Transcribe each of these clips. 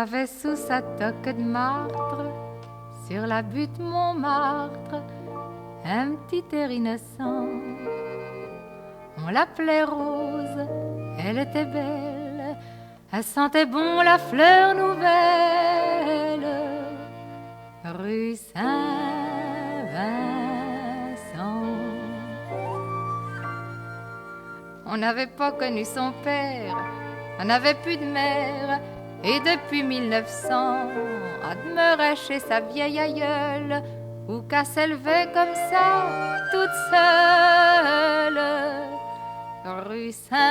avait sous sa toque de martre, sur la butte Montmartre, un petit air innocent. On l'appelait Rose, elle était belle, elle sentait bon la fleur nouvelle. Rue Saint-Vincent. On n'avait pas connu son père, on n'avait plus de mère, et depuis 1900, on demeurait chez sa vieille aïeule, où qu'elle s'élevait comme ça, toute seule. Rue Saint-Vincent.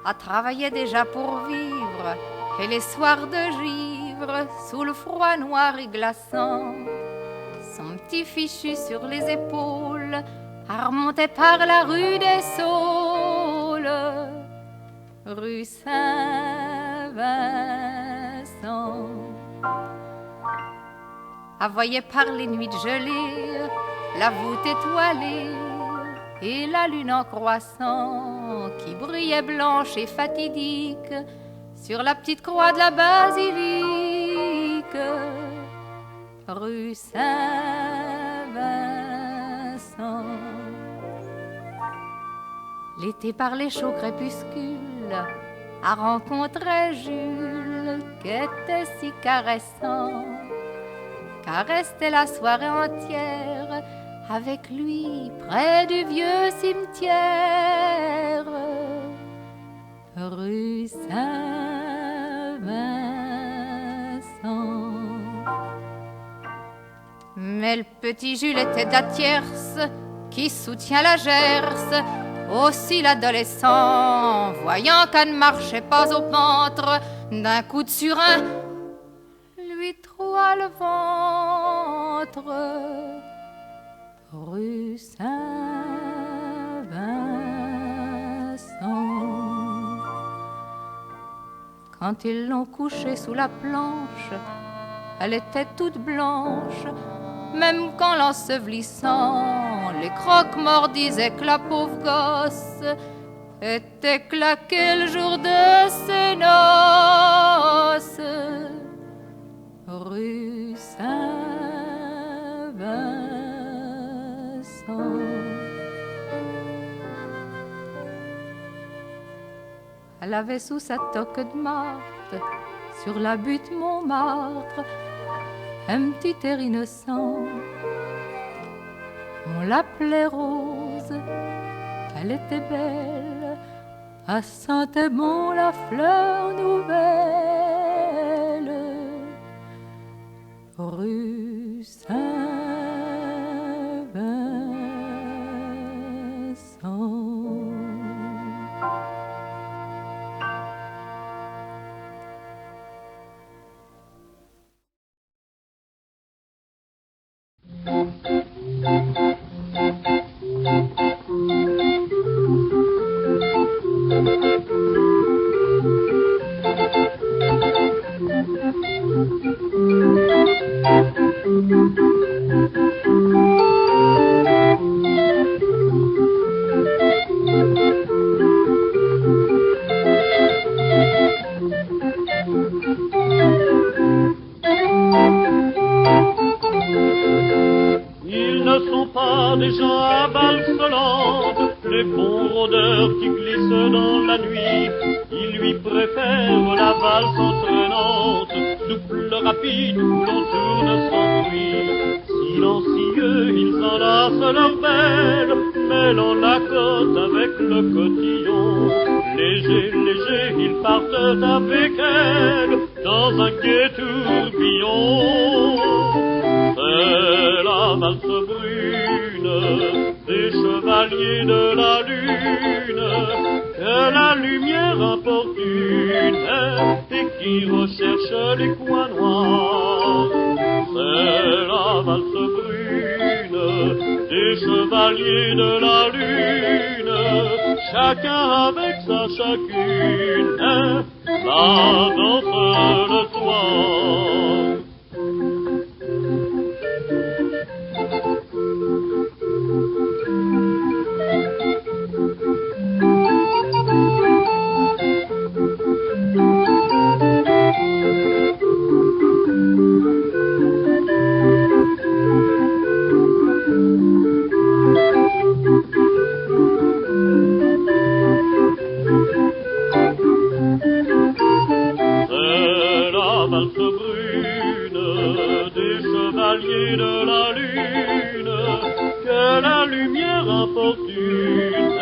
Elle travaillait déjà pour vivre, et les soirs de givre, sous le froid noir et glaçant, son petit fichu sur les épaules, elle remontait par la rue des Saules. Rue Saint-Vincent. Elle voyait par les nuits de gelée la voûte étoilée et la lune en croissant qui brillait blanche et fatidique sur la petite croix de la basilique. Rue Saint-Vincent. L'été par les chauds crépuscules a rencontré Jules qui était si caressant, car restait la soirée entière avec lui près du vieux cimetière. Rue Saint-Vincent. Mais le petit Jules était de la tierce qui soutient la Gerse. Aussi l'adolescent, voyant qu'elle ne marchait pas au ventre, d'un coup de surin lui troua le ventre. Rue Saint-Vincent. Quand ils l'ont couchée sous la planche, elle était toute blanche, même qu'en l'ensevelissant, les croque-morts disaient que la pauvre gosse était claquée le jour de ses noces. Rue Saint-Vincent. Elle avait sous sa toque de martre, sur la butte Montmartre, un petit air innocent. On l'appelait Rose, elle était belle, elle sentait bon la fleur nouvelle. Rue Saint-Vincent. chevalier de la lune, que la lumière importune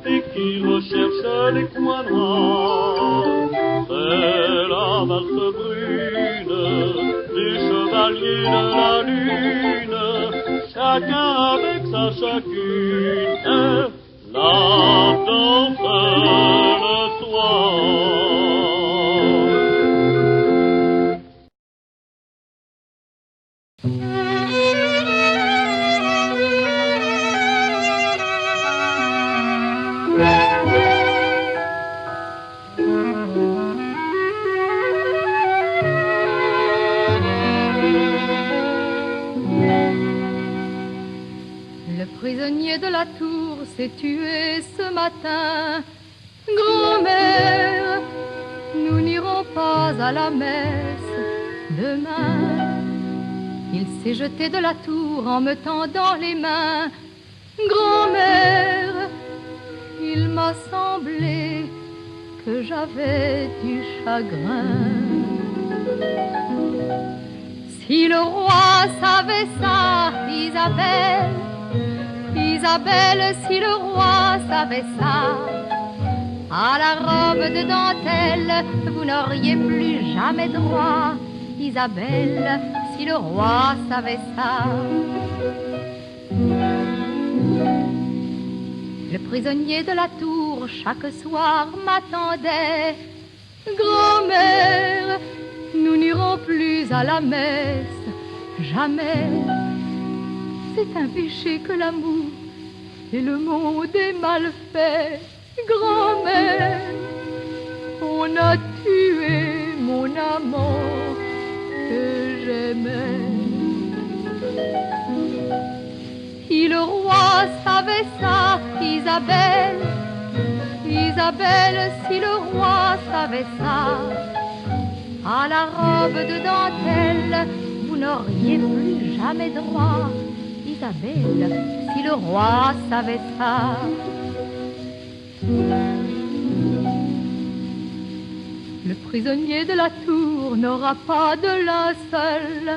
et qui recherche les coins noirs. C'est la valse brune du chevalier de la lune, chacun avec sa chacune, la danse le soir. Le prisonnier de la tour s'est tué ce matin. Grand-mère, nous n'irons pas à la messe demain. Il s'est jeté de la tour en me tendant les mains. Grand-mère, il m'a semblé que j'avais du chagrin. Si le roi savait ça, Isabelle, Isabelle, si le roi savait ça, à la robe de dentelle, vous n'auriez plus jamais droit. Isabelle, si le roi savait ça. Le prisonnier de la tour chaque soir m'attendait. Grand-mère, nous n'irons plus à la messe, jamais. C'est un péché que l'amour et le monde est mal fait. Grand-mère, on a tué mon amant que j'aimais. Si le roi savait ça, Isabelle, Isabelle, si le roi savait ça, à la robe de dentelle, vous n'auriez plus jamais droit. Isabelle, si le roi savait ça. Le prisonnier de la tour n'aura pas de linceul,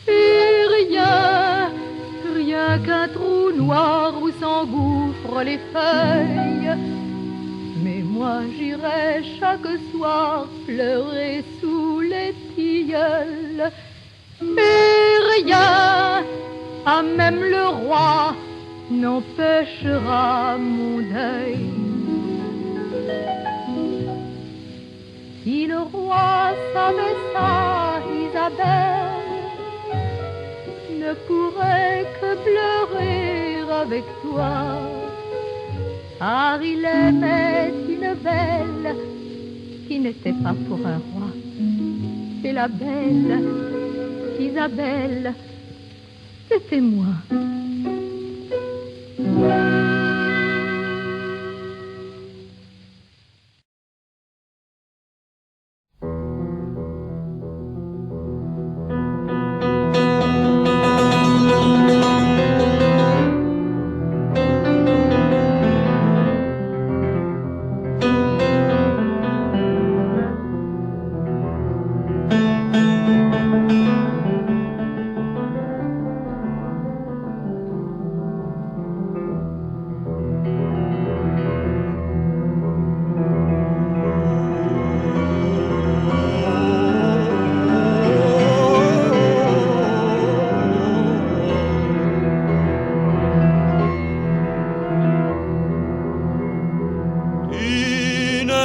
et rien, rien qu'un trou noir où s'engouffrent les feuilles. Mais moi j'irai chaque soir pleurer sous les tilleuls, et rien, pas même le roi, n'empêchera mon deuil. Si le roi savait ça, Isabelle ne pourrait que pleurer avec toi, car il aimait une belle qui n'était pas pour un roi. Et la belle Isabelle, c'était moi.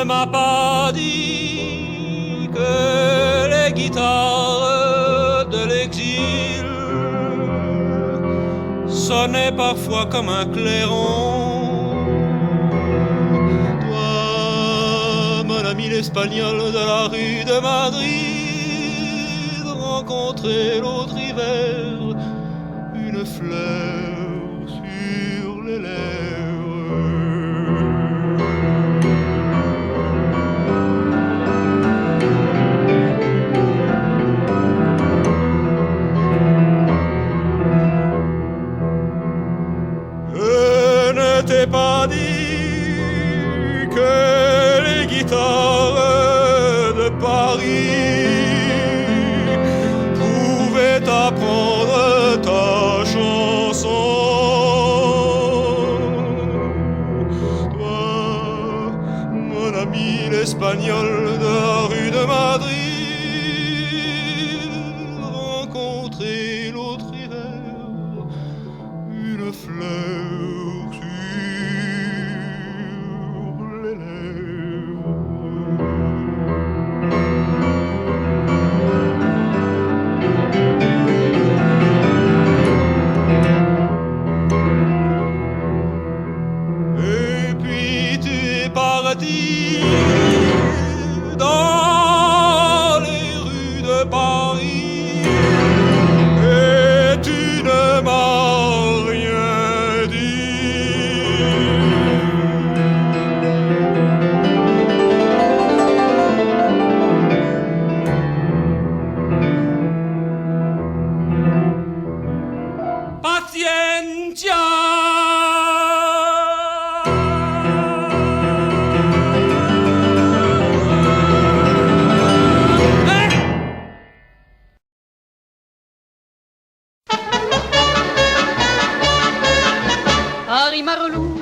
M'a pas dit que les guitares de l'exil sonnaient parfois comme un clairon. Toi, mon ami l'espagnol de la rue de Madrid, rencontré l'autre hiver une fleur sur les lèvres. T'ai pas dit que les guitares de Paris pouvaient apprendre espagnols de la rue de Madrid, rencontrer l'autre hiver une fleur sur les lèvres. Et puis tu es parti dans les rues de Paris et tu ne m'as rien dit. Paciencia. Harry Marlou,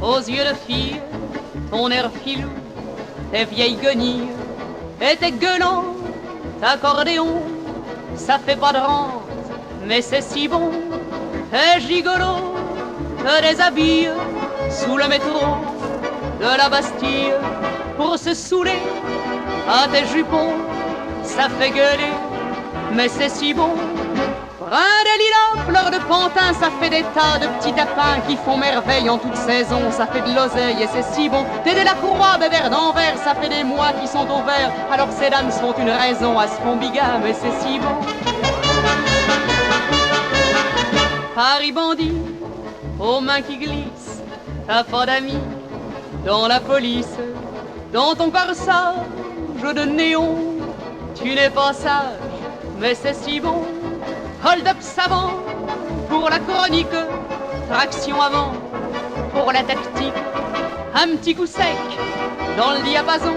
aux yeux de fille, ton air filou, tes vieilles guenilles et tes gueulants accordéon, ça fait pas de rente, mais c'est si bon. Tes gigolos te déshabillent sous le métro de la Bastille pour se saouler à tes jupons, ça fait gueuler, mais c'est si bon. Brun de lilas, fleurs de pantin, ça fait des tas de petits tapins qui font merveille en toute saison, ça fait de l'oseille et c'est si bon. T'es de la Croix, bébert d'Anvers, ça fait des mois qui sont au vert, alors ces dames sont une raison à se font bigame et c'est si bon. Paris bandit, aux mains qui glissent, t'as pas d'amis dans la police, dans ton corsage de néon, tu n'es pas sage, mais c'est si bon. Hold-up savant pour la chronique, traction avant pour la tactique, un petit coup sec dans le diapason,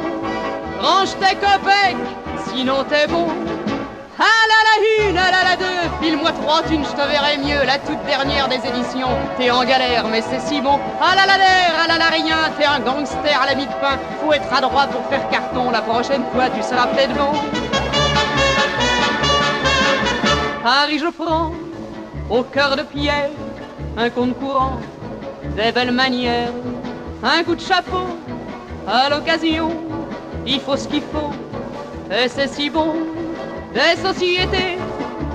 range tes copecs, sinon t'es bon. Ah là la une, ah là la deux, file-moi 3 thunes, je te verrai mieux, la toute dernière des éditions, t'es en galère mais c'est si bon. Ah là la l'air, ah là la rien, t'es un gangster à la mi-de-pain, faut être adroit pour faire carton, la prochaine fois tu seras peut-être bon. Paris je prends, au cœur de pierre, un compte courant, des belles manières, un coup de chapeau, à l'occasion, il faut ce qu'il faut, et c'est si bon. Des sociétés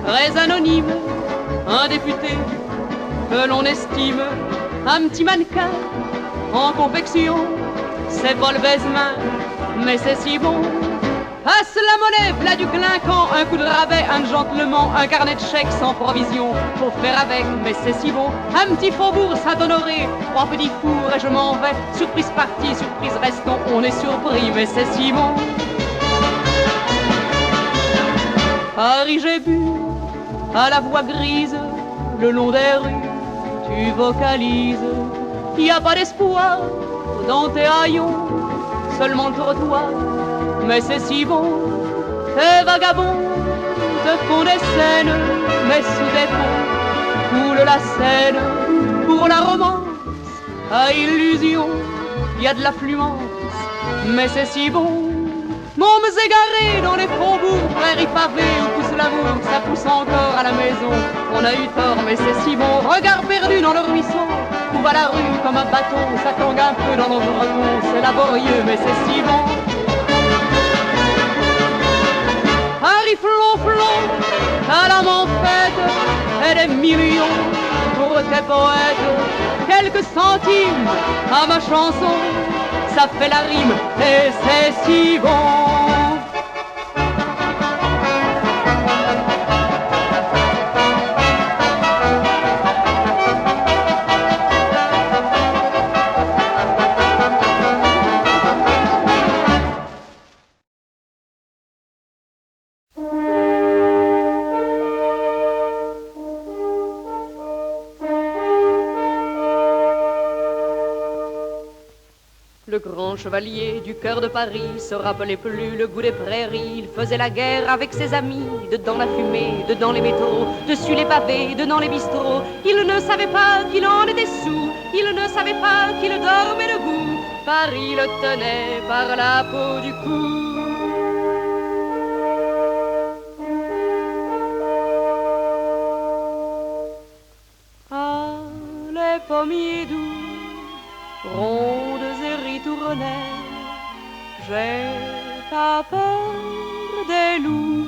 très anonymes, un député que l'on estime, un petit mannequin en confection, c'est pas le baise-main, mais c'est si bon. Passe la monnaie, plat du clinquant, un coup de rabais, un gentleman, un carnet de chèques sans provision, faut faire avec, mais c'est si bon. Un petit faubourg Saint-Honoré, 3 petits fours et je m'en vais, surprise partie, surprise restons, on est surpris, mais c'est si bon. Paris j'ai bu, à la voix grise, le long des rues, tu vocalises, y a pas d'espoir dans tes haillons, seulement le trottoir, mais c'est si bon. Tes vagabonds te font des scènes, mais sous des ponts coule la Seine. Pour la romance, à illusion, y a de l'affluence, mais c'est si bon. Mômes égarés dans les faubourgs, prairies pavées où pousse l'amour, ça pousse encore à la maison. On a eu tort, mais c'est si bon. Regard perdu dans le ruisseau, où va la rue comme un bateau, ça tangue un peu dans nos dragons, c'est laborieux, mais c'est si bon. Paris flot, à l'âme en fête, et des millions pour tes poètes. Quelques centimes à ma chanson, ça fait la rime et c'est si bon. Le grand chevalier du cœur de Paris se rappelait plus le goût des prairies. Il faisait la guerre avec ses amis, dedans la fumée, dedans les métros, dessus les pavés, dedans les bistrots. Il ne savait pas qu'il en était sous, il ne savait pas qu'il dormait debout. Paris le tenait par la peau du cou. Ah, les pommiers doux, rondes et ritournelles, j'ai pas peur des loups,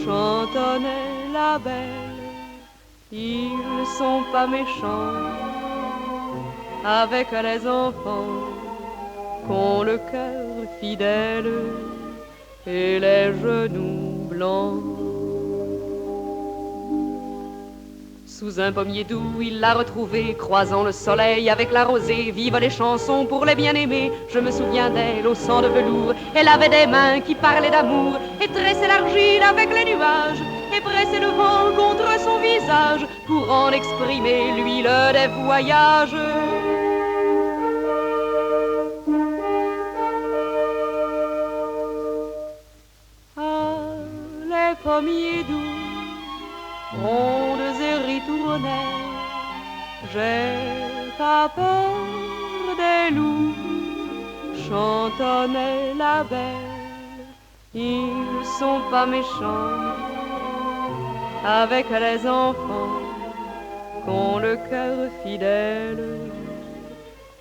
chantonnait la belle. Ils sont pas méchants avec les enfants qu'ont le cœur fidèle et les genoux blancs. Sous un pommier doux, il l'a retrouvée, croisant le soleil avec la rosée. Vive les chansons pour les bien-aimés, je me souviens d'elle au sang de velours. Elle avait des mains qui parlaient d'amour, et tressait l'argile avec les nuages, et pressait le vent contre son visage, pour en exprimer l'huile des voyages. Ah, les pommiers doux, rondes et ritournelles, j'ai pas peur des loups, chantonnait la belle. Ils sont pas méchants avec les enfants qu'ont le cœur fidèle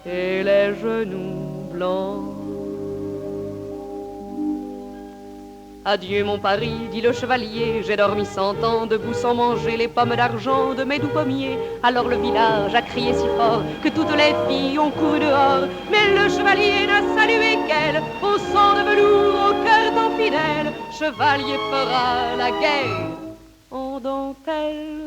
et les genoux blancs. Adieu mon Paris, dit le chevalier, j'ai dormi 100 ans debout sans manger les pommes d'argent de mes doux pommiers. Alors le village a crié si fort que toutes les filles ont couru dehors. Mais le chevalier n'a salué qu'elle, au sang de velours, au cœur tant fidèle. Chevalier fera la guerre en dentelle.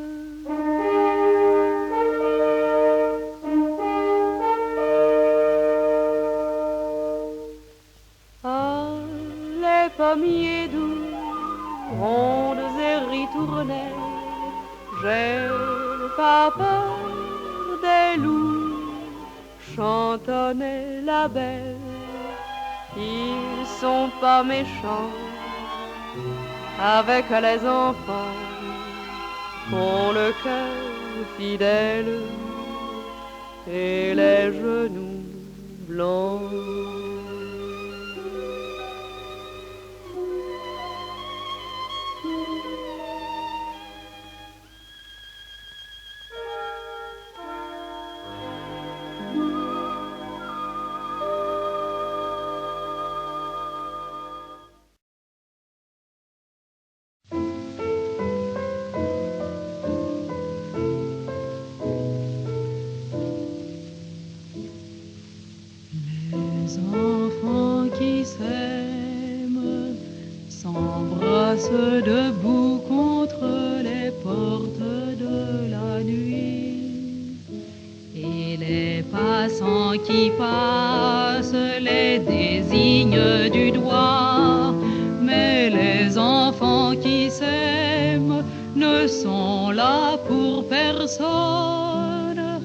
Pommiers doux, rondes et ritournelles, j'ai pas peur des loups, chantonnait la belle. Ils sont pas méchants avec les enfants qu'ont le cœur fidèle et les genoux blancs. Debout contre les portes de la nuit, et les passants qui passent les désignent du doigt, mais les enfants qui s'aiment ne sont là pour personne,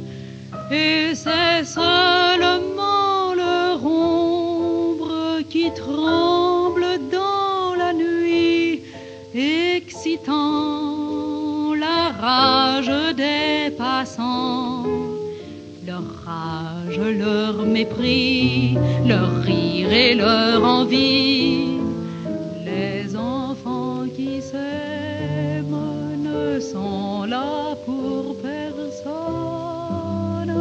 et c'est seulement leur ombre qui tremble dans la nuit, excitant la rage des passants, leur rage, leur mépris, leur rire et leur envie. Les enfants qui s'aiment ne sont là pour personne,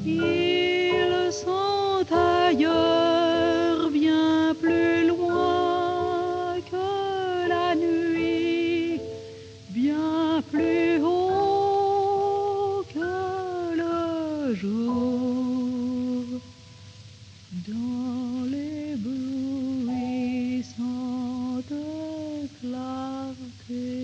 ils sont ailleurs, bien plus loin que la nuit, bien plus haut que le jour, dans l'éblouissante clarté.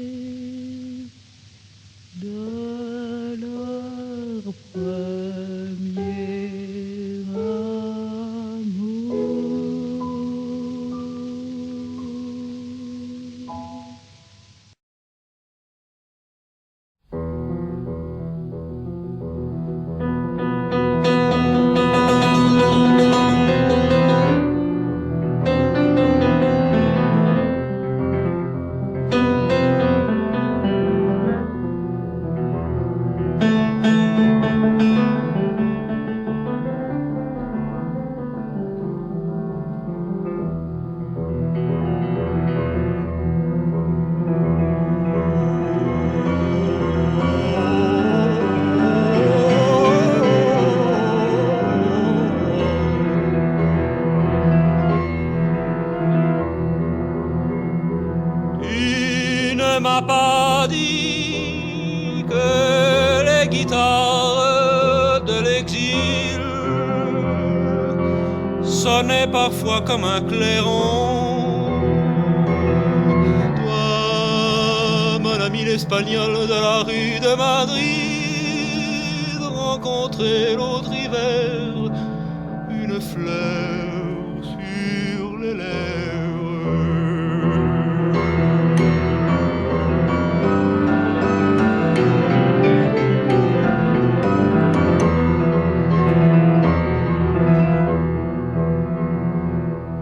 ne m'a pas dit que les guitares de l'exil sonnaient parfois comme un clairon. Toi, mon ami l'espagnol de la rue de Madrid, rencontré l'autre hiver une fleur sur les lèvres.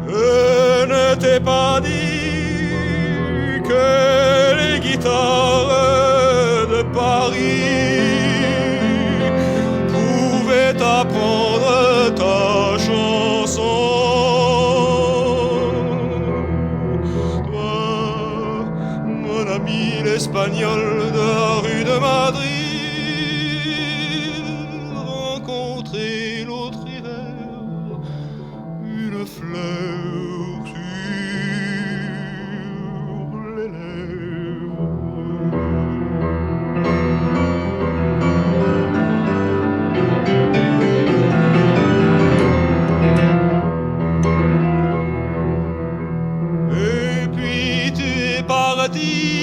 Je ne t'ai pas dit que les guitares de Paris pouvaient apprendre ta chanson. Toi, mon ami l'espagnol de la rue de Madrid, rencontré l'autre hiver une fleur sur les lèvres. Et puis tu es parti